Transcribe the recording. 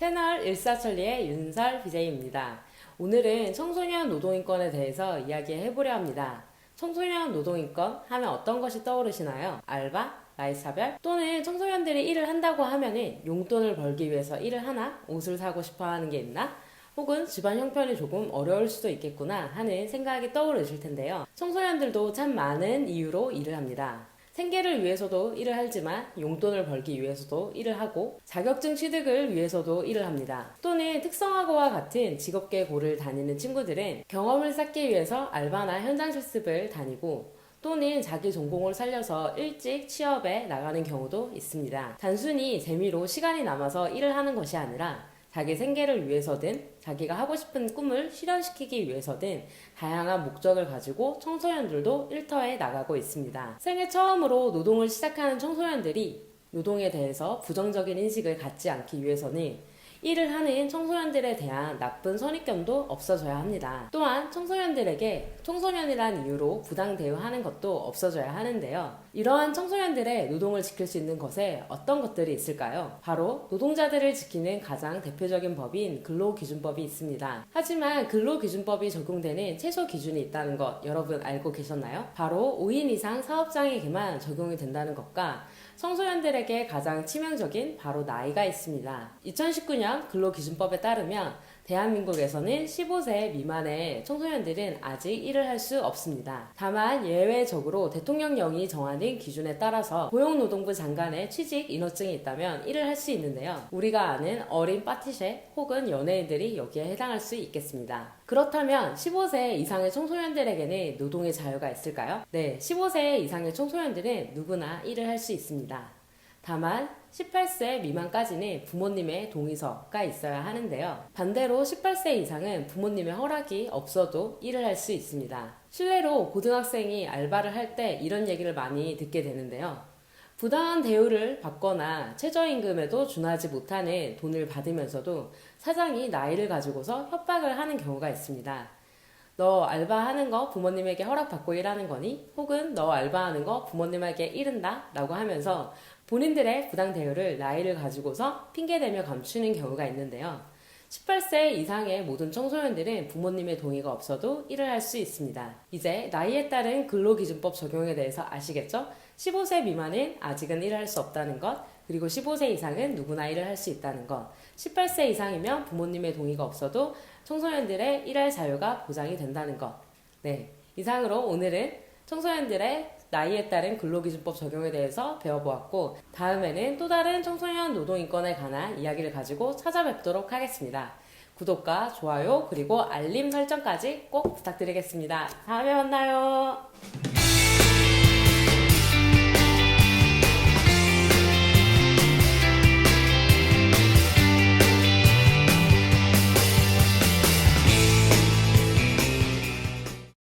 채널 일사천리의 윤설 BJ입니다. 오늘은 청소년 노동인권에 대해서 이야기해보려 합니다. 청소년 노동인권 하면 어떤 것이 떠오르시나요? 알바? 나이차별? 또는 청소년들이 일을 한다고 하면은 용돈을 벌기 위해서 일을 하나? 옷을 사고 싶어 하는 게 있나? 혹은 집안 형편이 조금 어려울 수도 있겠구나 하는 생각이 떠오르실 텐데요. 청소년들도 참 많은 이유로 일을 합니다. 생계를 위해서도 일을 하지만 용돈을 벌기 위해서도 일을 하고 자격증 취득을 위해서도 일을 합니다. 또는 특성화고와 같은 직업계고를 다니는 친구들은 경험을 쌓기 위해서 알바나 현장 실습을 다니고 또는 자기 전공을 살려서 일찍 취업에 나가는 경우도 있습니다. 단순히 재미로 시간이 남아서 일을 하는 것이 아니라 자기 생계를 위해서든 자기가 하고 싶은 꿈을 실현시키기 위해서든 다양한 목적을 가지고 청소년들도 일터에 나가고 있습니다. 생애 처음으로 노동을 시작하는 청소년들이 노동에 대해서 부정적인 인식을 갖지 않기 위해서는 일을 하는 청소년들에 대한 나쁜 선입견도 없어져야 합니다. 또한 청소년들에게 청소년이란 이유로 부당 대우하는 것도 없어져야 하는데요. 이러한 청소년들의 노동을 지킬 수 있는 것에 어떤 것들이 있을까요? 바로 노동자들을 지키는 가장 대표적인 법인 근로기준법이 있습니다. 하지만 근로기준법이 적용되는 최소 기준이 있다는 것 여러분 알고 계셨나요? 바로 5인 이상 사업장에게만 적용이 된다는 것과 청소년들에게 가장 치명적인 바로 나이가 있습니다. 2019년 근로기준법에 따르면 대한민국에서는 15세 미만의 청소년들은 아직 일을 할 수 없습니다. 다만 예외적으로 대통령령이 정하는 기준에 따라서 고용노동부 장관의 취직 인허증이 있다면 일을 할 수 있는데요. 우리가 아는 어린 파티셰 혹은 연예인들이 여기에 해당할 수 있겠습니다. 그렇다면 15세 이상의 청소년들에게는 노동의 자유가 있을까요? 네, 15세 이상의 청소년들은 누구나 일을 할 수 있습니다. 다만 18세 미만까지는 부모님의 동의서가 있어야 하는데요. 반대로 18세 이상은 부모님의 허락이 없어도 일을 할 수 있습니다. 실례로 고등학생이 알바를 할 때 이런 얘기를 많이 듣게 되는데요. 부당한 대우를 받거나 최저임금에도 준하지 못하는 돈을 받으면서도 사장이 나이를 가지고서 협박을 하는 경우가 있습니다. 너 알바하는 거 부모님에게 허락받고 일하는 거니? 혹은 너 알바하는 거 부모님에게 이른다? 라고 하면서 본인들의 부당 대우를 나이를 가지고서 핑계대며 감추는 경우가 있는데요. 18세 이상의 모든 청소년들은 부모님의 동의가 없어도 일을 할 수 있습니다. 이제 나이에 따른 근로기준법 적용에 대해서 아시겠죠? 15세 미만은 아직은 일을 할 수 없다는 것, 그리고 15세 이상은 누구나 일을 할 수 있다는 것, 18세 이상이면 부모님의 동의가 없어도 청소년들의 일할 자유가 보장이 된다는 것. 네, 이상으로 오늘은 청소년들의 나이에 따른 근로기준법 적용에 대해서 배워보았고 다음에는 또 다른 청소년 노동인권에 관한 이야기를 가지고 찾아뵙도록 하겠습니다. 구독과 좋아요 그리고 알림 설정까지 꼭 부탁드리겠습니다. 다음에 만나요.